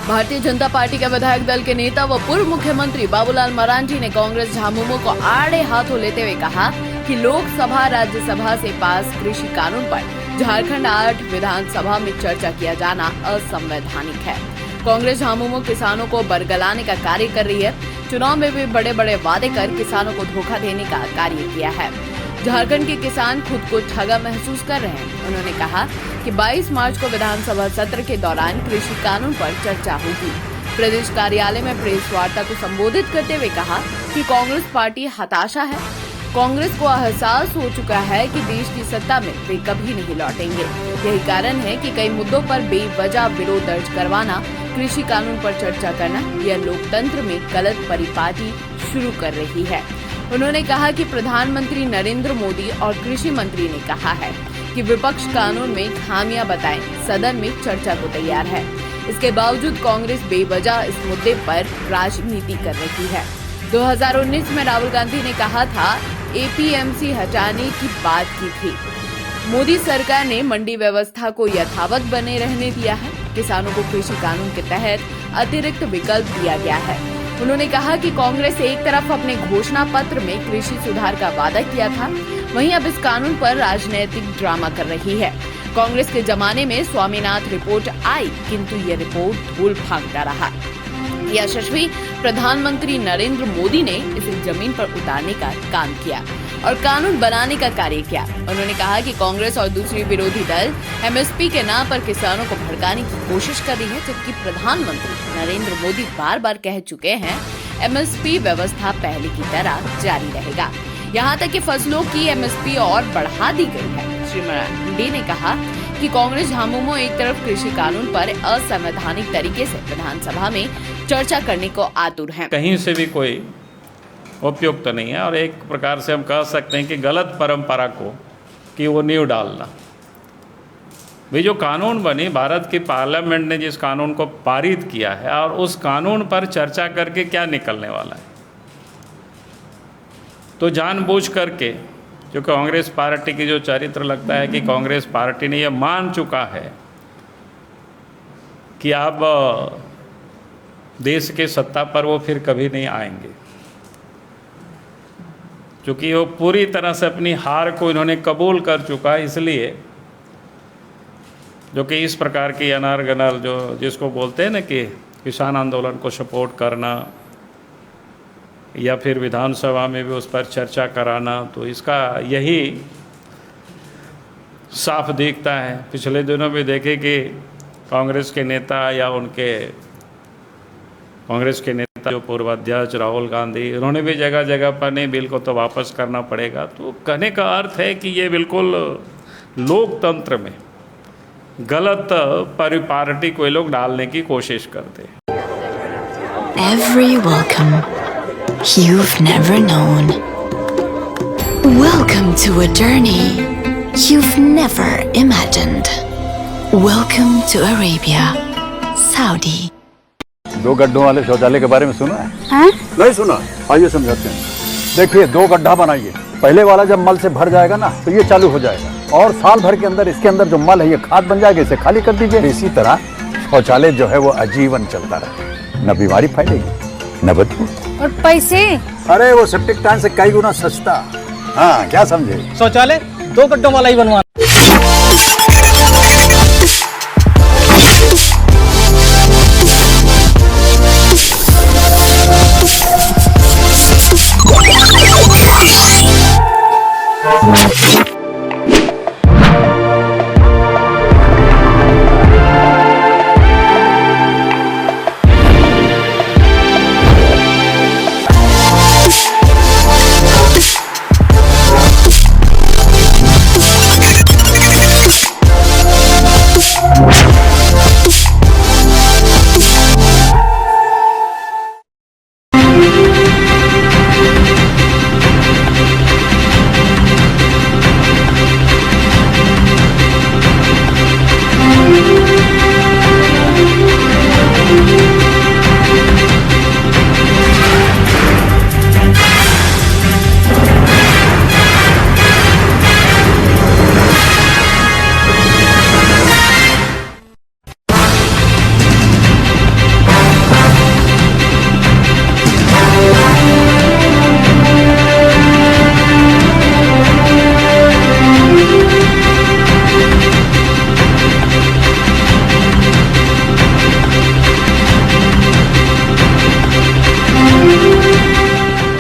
Bharatiya Janata party के विधायक दल के नेता व पूर्व मुख्यमंत्री बाबूलाल मरांडी ने कांग्रेस झामुमो को आड़े हाथों लेते हुए कहा कि लोकसभा राज्यसभा से पास कृषि कानून पर झारखंड 8 विधानसभा में चर्चा किया जाना असंवैधानिक है। कांग्रेस झामुमो किसानों को बरगलाने का कार्य कर रही है। चुनाव में भी बड़े बड़े वादे कर किसानों को धोखा देने का कार्य किया है। झारखंड के किसान खुद को ठगा महसूस कर रहे हैं। उन्होंने कहा कि 22 मार्च को विधानसभा सत्र के दौरान कृषि कानून पर चर्चा होगी। प्रदेश कार्यालय में प्रेस वार्ता को संबोधित करते हुए कहा कि कांग्रेस पार्टी हताशा है। कांग्रेस को एहसास हो चुका है कि देश की सत्ता में वे कभी नहीं लौटेंगे। यही कारण है कि कई मुद्दों पर बेवजह विरोध दर्ज करवाना, कृषि कानून पर चर्चा करना यह लोकतंत्र में गलत परिपाटी शुरू कर रही है। उन्होंने कहा कि प्रधानमंत्री नरेंद्र मोदी और कृषि मंत्री ने कहा है कि विपक्ष कानून में खामियां बताएं, सदन में चर्चा को तैयार है। इसके बावजूद कांग्रेस बेवजह इस मुद्दे पर राजनीति कर रही है। 2019 में राहुल गांधी ने कहा था एपीएमसी हटाने की बात की थी। मोदी सरकार ने मंडी व्यवस्था को यथावत बने रहने दिया है। किसानों को कृषि कानून के तहत अतिरिक्त विकल्प दिया गया है। उन्होंने कहा कि कांग्रेस एक तरफ अपने घोषणा पत्र में कृषि सुधार का वादा किया था, वहीं अब इस कानून पर राजनीतिक ड्रामा कर रही है। कांग्रेस के जमाने में स्वामीनाथन रिपोर्ट आई, किंतु ये रिपोर्ट धूल फेंकता रहा। यशस्वी प्रधानमंत्री नरेंद्र मोदी ने इसे जमीन पर उतारने का काम किया और कानून बनाने का कार्य किया। उन्होंने कहा कि कांग्रेस और दूसरी विरोधी दल एमएसपी के नाम पर किसानों को भड़काने की कोशिश कर रही है, जबकि प्रधानमंत्री नरेंद्र मोदी बार बार कह चुके हैं एमएसपी व्यवस्था पहले की तरह जारी रहेगा। यहाँ तक कि फसलों की एमएसपी और बढ़ा दी गई है। श्री मरांडी ने कहा कि कांग्रेस झामुमो एक तरफ कृषि कानून पर असंवैधानिक तरीके से विधानसभा में चर्चा करने को आतुर है। कहीं से भी कोई उपयुक्त तो नहीं है और एक प्रकार से हम कह सकते हैं कि गलत परंपरा को कि वो नींव डालना। भी जो कानून बनी, भारत की पार्लियामेंट ने जिस कानून को पारित किया है और उस कानून पर चर्चा करके क्या निकलने वाला है। तो जानबूझ करके जो कांग्रेस पार्टी की जो चरित्र लगता है कि कांग्रेस पार्टी ने यह मान चुका है कि अब देश के सत्ता पर वो फिर कभी नहीं आएंगे, क्योंकि वो पूरी तरह से अपनी हार को इन्होंने कबूल कर चुका है। इसलिए जो कि इस प्रकार की अनर्गनल जो जिसको बोलते हैं ना कि किसान आंदोलन को सपोर्ट करना या फिर विधानसभा में भी उस पर चर्चा कराना, तो इसका यही साफ दिखता है। पिछले दिनों भी देखे कि कांग्रेस के नेता या कांग्रेस के नेता जो पूर्व अध्यक्ष राहुल गांधी, उन्होंने भी जगह जगह पर नहीं, बिल को तो वापस करना पड़ेगा। तो कहने का अर्थ है कि ये बिल्कुल लोकतंत्र में गलत परिपाटी को ये लोग डालने की कोशिश करते हैं। Every welcome you've never known. Welcome to a journey you've never imagined. Welcome to Arabia, Saudi. 2 गड्ढों वाले शौचालय के बारे में सुना है? हाँ? नहीं सुना? आइए समझाते हैं। देखिए, 2 गड्ढा बनाइए। पहले वाला जब मल से भर जाएगा ना, तो ये चालू हो जाएगा और साल भर के अंदर इसके अंदर जो मल है ये खाद बन जाएगा, इसे खाली कर दीजिए। इसी तरह शौचालय जो है वो आजीवन चलता रहे, न बीमारी फैलेगी न बदबू। और पैसे? अरे वो सेप्टिक टैंक से कई गुना सस्ता। हाँ, क्या समझे? शौचालय 2 गड्ढों वाला ही बनवा।